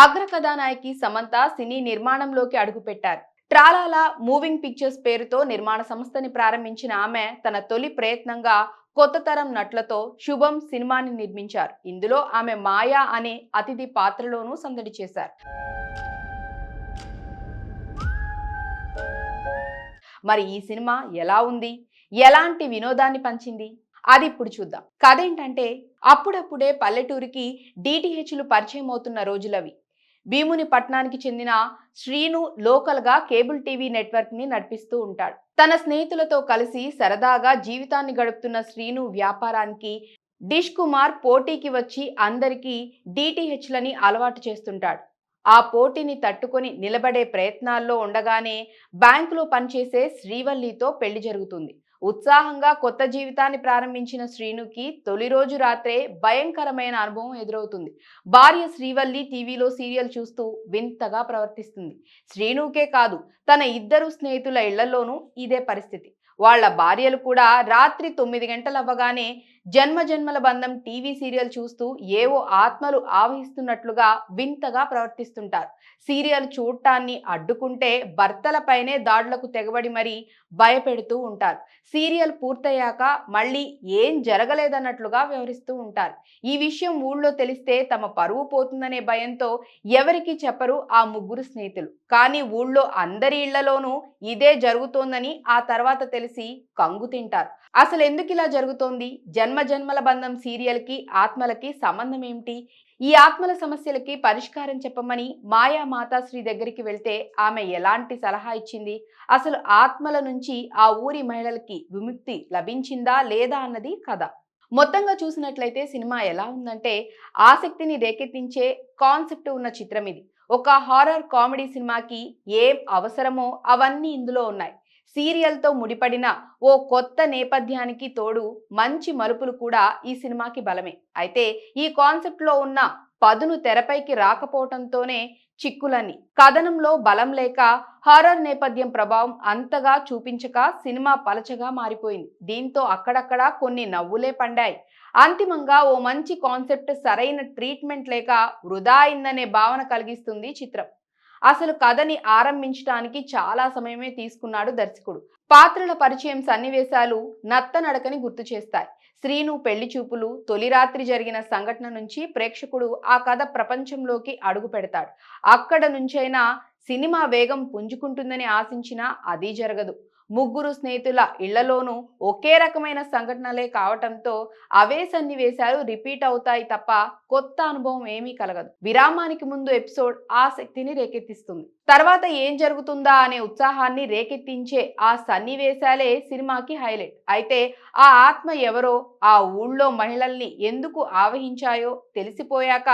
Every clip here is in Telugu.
అగ్ర కథానాయకి సమంత సినీ నిర్మాణంలోకి అడుగుపెట్టారు. ట్రాలాలా మూవింగ్ పిక్చర్స్ పేరుతో నిర్మాణ సంస్థని ప్రారంభించిన ఆమె తన తొలి ప్రయత్నంగా కొత్త తరం నటులతో శుభం సినిమాని నిర్మించారు. ఇందులో ఆమె మాయా అనే అతిథి పాత్రలోనూ సందడి చేశారు. మరి ఈ సినిమా ఎలా ఉంది? ఎలాంటి వినోదాన్ని పంచింది? అది ఇప్పుడు చూద్దాం. కథ ఏంటంటే, అప్పుడప్పుడే పల్లెటూరికి డిటిహెచ్లు పరిచయం అవుతున్న రోజులవి. భీముని పట్నానికి చెందిన శ్రీను లోకల్ గా కేబుల్ టీవీ నెట్వర్క్ ని నడిపిస్తూ ఉంటాడు. తన స్నేహితులతో కలిసి సరదాగా జీవితాన్ని గడుపుతున్న శ్రీను వ్యాపారానికి డిష్ కుమార్ పోటీకి వచ్చి అందరికీ డిటిహెచ్లని అలవాటు చేస్తుంటాడు. ఆ పోటీని తట్టుకొని నిలబడే ప్రయత్నాల్లో ఉండగానే బ్యాంకులో పనిచేసే శ్రీవల్లితో పెళ్లి జరుగుతుంది. ఉత్సాహంగా కొత్త జీవితాన్ని ప్రారంభించిన శ్రీనుకి తొలి రోజు రాత్రే భయంకరమైన అనుభవం ఎదురవుతుంది. భార్య శ్రీవల్లి టీవీలో సీరియల్ చూస్తూ వింతగా ప్రవర్తిస్తుంది. శ్రీనుకే కాదు, తన ఇద్దరు స్నేహితుల ఇళ్లలోనూ ఇదే పరిస్థితి. వాళ్ళ భార్యలు కూడా రాత్రి 9 గంటలవ్వగానే జన్మజన్మల బంధం టీవీ సీరియల్ చూస్తూ ఏవో ఆత్మలు ఆవహిస్తున్నట్లుగా వింతగా ప్రవర్తిస్తుంటారు. సీరియల్ చూడటాన్ని అడ్డుకుంటే భర్తలపైనే దాడులకు తెగబడి మరీ భయపెడుతూ ఉంటారు. సీరియల్ పూర్తయ్యాక మళ్ళీ ఏం జరగలేదన్నట్లుగా వ్యవహరిస్తూ ఉంటారు. ఈ విషయం ఊళ్ళో తెలిస్తే తమ పరువు పోతుందనే భయంతో ఎవరికీ చెప్పరు ఆ ముగ్గురు స్నేహితులు. కానీ ఊళ్ళో అందరి ఇళ్లలోనూ ఇదే జరుగుతోందని ఆ తర్వాత తెలిసి కంగు తింటారు. అసలు ఎందుకు ఇలా జరుగుతోంది? జన్మజన్మల బంధం సీరియల్ కి ఆత్మలకి సంబంధం ఏమిటి? ఈ ఆత్మల సమస్యలకి పరిష్కారం చెప్పమని మాయా మాతాశ్రీ దగ్గరికి వెళ్తే ఆమె ఎలాంటి సలహా ఇచ్చింది? అసలు ఆత్మల నుంచి ఆ ఊరి మహిళలకి విముక్తి లభించిందా లేదా అన్నది కథ. మొత్తంగా చూసినట్లయితే సినిమా ఎలా ఉందంటే, ఆసక్తిని రేకెత్తించే కాన్సెప్ట్ ఉన్న చిత్రం ఇది. ఒక హారర్ కామెడీ సినిమాకి ఏం అవసరమో అవన్నీ ఇందులో ఉన్నాయి. సీరియల్తో ముడిపడిన ఓ కొత్త నేపథ్యానికి తోడు మంచి మలుపులు కూడా ఈ సినిమాకి బలమే. అయితే ఈ కాన్సెప్ట్లో ఉన్న పదును తెరపైకి రాకపోవటంతోనే చిక్కులని. కథనంలో బలం లేక హారర్ నేపథ్యం ప్రభావం అంతగా చూపించక సినిమా పలచగా మారిపోయింది. దీంతో అక్కడక్కడ కొన్ని నవ్వులే పండాయి. అంతిమంగా ఓ మంచి కాన్సెప్ట్ సరైన ట్రీట్మెంట్ లేక వృధా అయిందనే భావన కలిగిస్తుంది చిత్రం. అసలు కథని ఆరంభించడానికి చాలా సమయమే తీసుకున్నాడు దర్శకుడు. పాత్రల పరిచయం, సన్నివేశాలు నత్తనడకని గుర్తు చేస్తాయి. శ్రీను పెళ్లి చూపులు, తొలి రాత్రి జరిగిన సంఘటన నుంచి ప్రేక్షకుడు ఆ కథ ప్రపంచంలోకి అడుగు పెడతాడు. అక్కడ నుంచైనా సినిమా వేగం పుంజుకుంటుందని ఆశించినా అది జరగదు. ముగ్గురు స్నేహితుల ఇళ్లలోనూ ఒకే రకమైన సంఘటనలే కావటంతో అవే సన్నివేశాలు రిపీట్ అవుతాయి తప్ప కొత్త అనుభవం ఏమీ కలగదు. విరామానికి ముందు ఎపిసోడ్ ఆసక్తిని రేకెత్తిస్తుంది. తర్వాత ఏం జరుగుతుందా అనే ఉత్సాహాన్ని రేకెత్తించే ఆ సన్నివేశాలే సినిమాకి హైలైట్. అయితే ఆ ఆత్మ ఎవరో, ఆ ఊళ్ళో మహిళల్ని ఎందుకు ఆవహించాయో తెలిసిపోయాక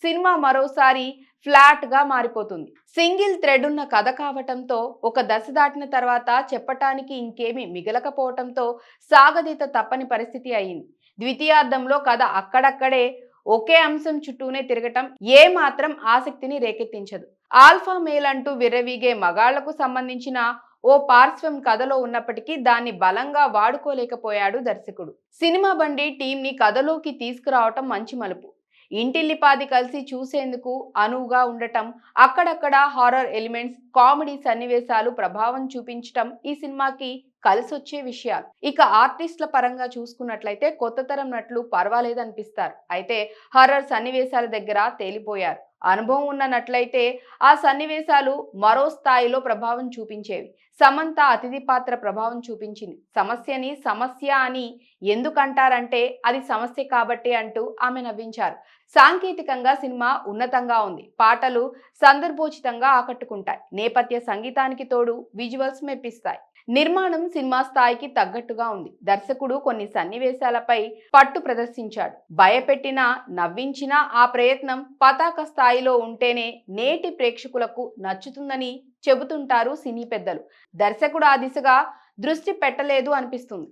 సినిమా మరోసారి ఫ్లాట్ గా మారిపోతుంది. సింగిల్ థ్రెడ్ ఉన్న కథ కావటంతో ఒక దశ దాటిన తర్వాత చెప్పటానికి ఇంకేమీ మిగలకపోవటంతో సాగదీత తప్పని పరిస్థితి అయింది. ద్వితీయార్థంలో కథ అక్కడక్కడే ఒకే అంశం చుట్టూనే తిరగటం ఏ మాత్రం ఆసక్తిని రేకెత్తించదు. ఆల్ఫా మేల్ అంటూ విర్రవీగే మగాళ్లకు సంబంధించిన ఓ పార్శ్వం కథలో ఉన్నప్పటికీ దాన్ని బలంగా వాడుకోలేకపోయాడు దర్శకుడు. సినిమా బండి టీం ని కథలోకి తీసుకురావటం మంచి మలుపు. ఇంటిల్లిపాది కలిసి చూసేందుకు అనువుగా ఉండటం, అక్కడక్కడ హారర్ ఎలిమెంట్స్, కామెడీ సన్నివేశాలు ప్రభావం చూపించటం ఈ సినిమాకి కలిసొచ్చే విషయాలు. ఇక ఆర్టిస్టుల పరంగా చూసుకున్నట్లయితే కొత్త తరం నటులు పర్వాలేదనిపిస్తారు. అయితే హారర్ సన్నివేశాల దగ్గర తేలిపోయారు. అనుభవం ఉన్న నట్లయితే ఆ సన్నివేశాలు మరో స్థాయిలో ప్రభావం చూపించేవి. సమంత అతిథి పాత్ర ప్రభావం చూపించింది. సమస్యని సమస్య అని ఎందుకంటారంటే అది సమస్య కాబట్టి అంటూ ఆమె నవ్వించారు. సాంకేతికంగా సినిమా ఉన్నతంగా ఉంది. పాటలు సందర్భోచితంగా ఆకట్టుకుంటాయి. నేపథ్య సంగీతానికి తోడు విజువల్స్ మెప్పిస్తాయి. నిర్మాణం సినిమా స్థాయికి తగ్గట్టుగా ఉంది. దర్శకుడు కొన్ని సన్నివేశాలపై పట్టు ప్రదర్శించాడు. భయపెట్టినా నవ్వించినా ఆ ప్రయత్నం పతాక స్థాయిలో ఉంటేనే నేటి ప్రేక్షకులకు నచ్చుతుందని చెబుతుంటారు సినీ పెద్దలు. దర్శకుడు ఆ దిశగా దృష్టి పెట్టలేదు అనిపిస్తుంది.